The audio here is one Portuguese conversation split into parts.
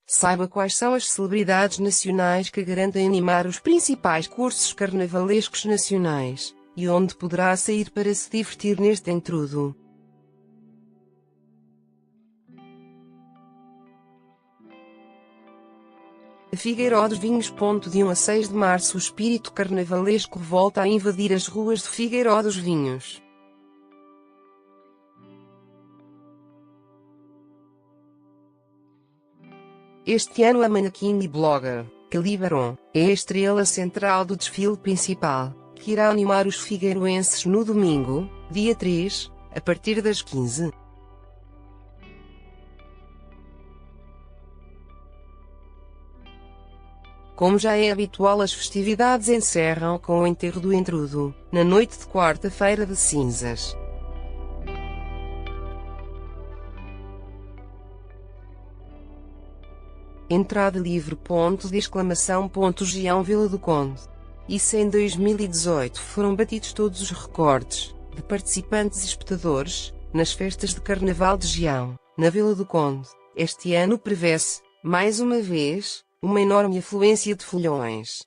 Saiba quais são as celebridades nacionais que garantem animar os principais cursos carnavalescos nacionais, e onde poderá sair para se divertir neste entrudo. A Figueiró dos Vinhos. De 1 a 6 de março, o espírito carnavalesco volta a invadir as ruas de Figueiró dos Vinhos. Este ano a manequim e blogger, Kelly Baron, é a estrela central do desfile principal, que irá animar os figueiroenses no domingo, dia 3, a partir das 15. Como já é habitual, as festividades encerram com o enterro do intrudo, na noite de quarta-feira de cinzas. Entrada livre. Gião Vila do Conde. E se em 2018 foram batidos todos os recordes de participantes e espectadores nas festas de Carnaval de Gião, na Vila do Conde, este ano prevê-se, mais uma vez, uma enorme afluência de folhões.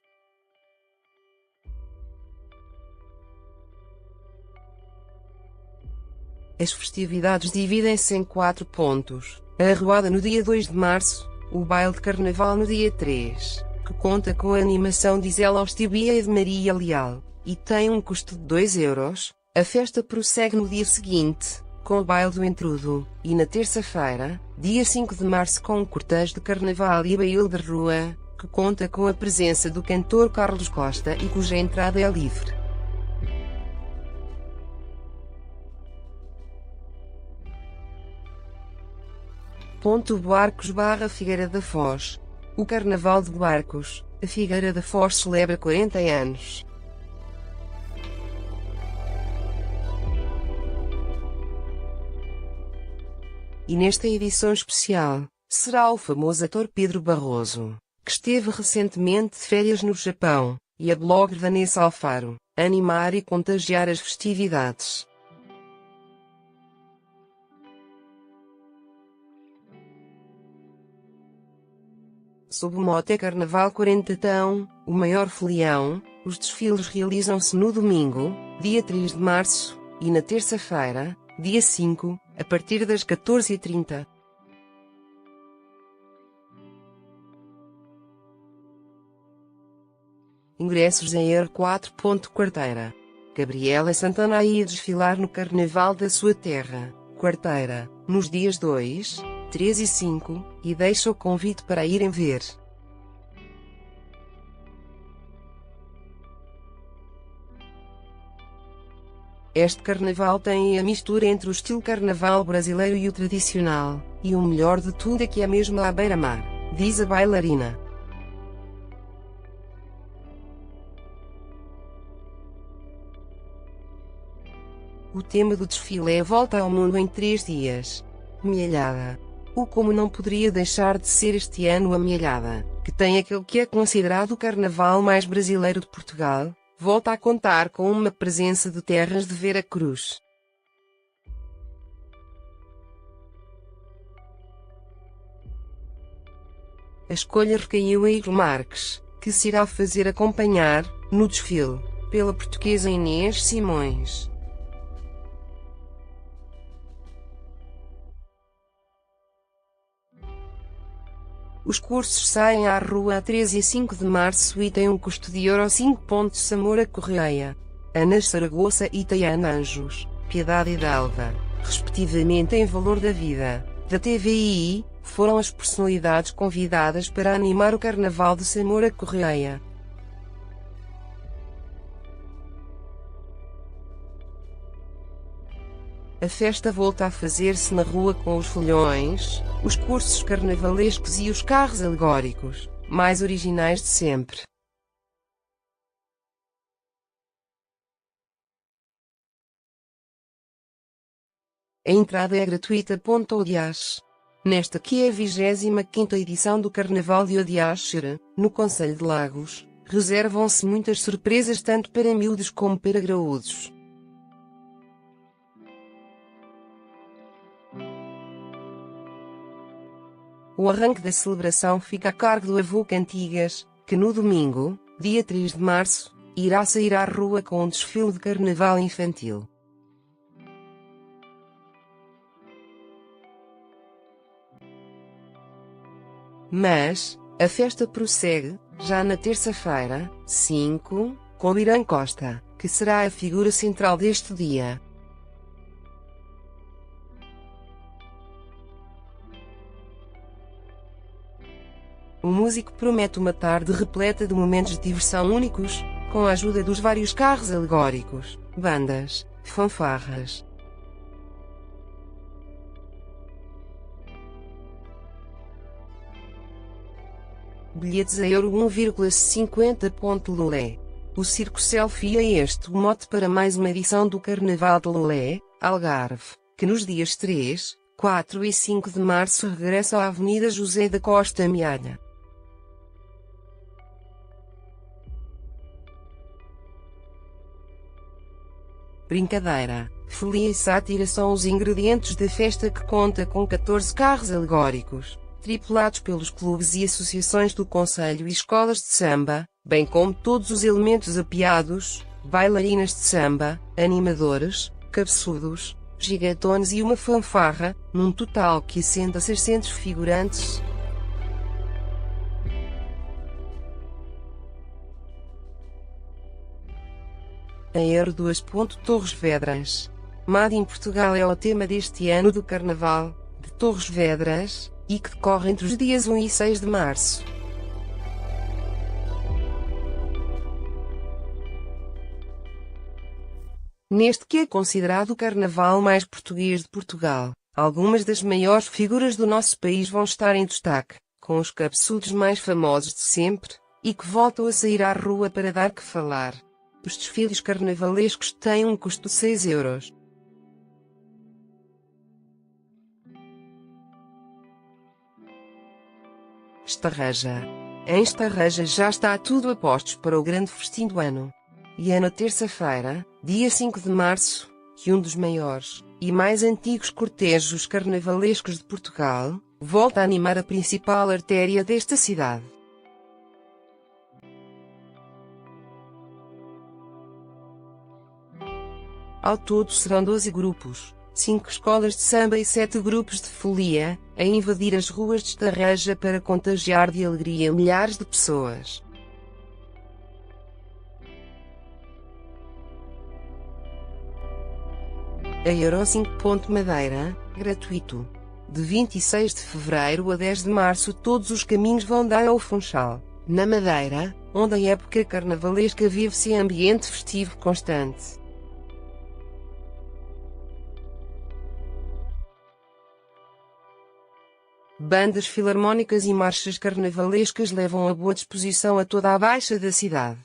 As festividades dividem-se em 4 pontos: a arruada no dia 2 de março, o baile de carnaval no dia 3, que conta com a animação de Zé Laustibia e de Maria Leal, e tem um custo de 2 euros. A festa prossegue no dia seguinte, com o baile do intrudo, e na terça-feira, dia 5 de março, com um cortejo de carnaval e baile de rua, que conta com a presença do cantor Carlos Costa e cuja entrada é livre. Barcos / Figueira da Foz. O Carnaval de Barcos, a Figueira da Foz, celebra 40 anos. E nesta edição especial, será o famoso ator Pedro Barroso, que esteve recentemente de férias no Japão, e a blogger Vanessa Alfaro, a animar e contagiar as festividades. Sob o mote Carnaval 40 tão, o maior folião, os desfiles realizam-se no domingo, dia 3 de março, e na terça-feira, dia 5, a partir das 14h30. Ingressos em R4. Quarteira. Gabriela Santana ia desfilar no Carnaval da sua terra, Quarteira, nos dias 2, 3 e 5, e deixa o convite para irem ver. Este carnaval tem a mistura entre o estilo carnaval brasileiro e o tradicional, e o melhor de tudo é que é mesmo à beira-mar, diz a bailarina. O tema do desfile é a volta ao mundo em 3 dias. Mielhada. Como não poderia deixar de ser este ano a Mielhada, que tem aquele que é considerado o carnaval mais brasileiro de Portugal, volta a contar com uma presença de terras de Veracruz. A escolha recaiu em Igor Marques, que se irá fazer acompanhar, no desfile, pela portuguesa Inês Simões. Os cursos saem à rua a 3 e 5 de março e têm um custo de €5. Samora Correia, Ana Saragoça e Tayana Anjos, Piedade e Dalva, respectivamente em Valor da Vida, da TVI, foram as personalidades convidadas para animar o Carnaval de Samora Correia. A festa volta a fazer-se na rua com os folhões, os cursos carnavalescos e os carros alegóricos, mais originais de sempre. A entrada é gratuita. Odiache. Nesta que é a 25ª edição do Carnaval de Odiache, no concelho de Lagos, reservam-se muitas surpresas tanto para miúdos como para graúdos. O arranque da celebração fica a cargo do Avô Cantigas, que no domingo, dia 3 de março, irá sair à rua com um desfile de carnaval infantil. Mas, a festa prossegue, já na terça-feira, 5, com Irã Costa, que será a figura central deste dia. O músico promete uma tarde repleta de momentos de diversão únicos, com a ajuda dos vários carros alegóricos, bandas, fanfarras. Bilhetes a euro 1,50 Lolé. O Circo Selfie é este o mote para mais uma edição do Carnaval de Lolé, Algarve, que nos dias 3, 4 e 5 de março regressa à Avenida José da Costa Mialha. Brincadeira, folia e sátira são os ingredientes da festa, que conta com 14 carros alegóricos, tripulados pelos clubes e associações do concelho e escolas de samba, bem como todos os elementos apiados, bailarinas de samba, animadores, cabeçudos, gigatones e uma fanfarra, num total que ascende a 600 figurantes. A Euro 2. Torres Vedras. Made in Portugal é o tema deste ano do Carnaval, de Torres Vedras, e que decorre entre os dias 1 e 6 de março. Neste que é considerado o Carnaval mais português de Portugal, algumas das maiores figuras do nosso país vão estar em destaque, com os cabeçudos mais famosos de sempre, e que voltam a sair à rua para dar que falar. Os desfiles carnavalescos têm um custo de 6 euros. Estarreja. Em Estarreja já está tudo a postos para o grande festim do ano. E é na terça-feira, dia 5 de março, que um dos maiores e mais antigos cortejos carnavalescos de Portugal volta a animar a principal artéria desta cidade. Ao todo serão 12 grupos, 5 escolas de samba e 7 grupos de folia, a invadir as ruas de Estarreja para contagiar de alegria milhares de pessoas. A Euro 5. Madeira, gratuito. De 26 de fevereiro a 10 de março todos os caminhos vão dar ao Funchal, na Madeira, onde a época carnavalesca vive-se em ambiente festivo constante. Bandas filarmónicas e marchas carnavalescas levam a boa disposição a toda a baixa da cidade.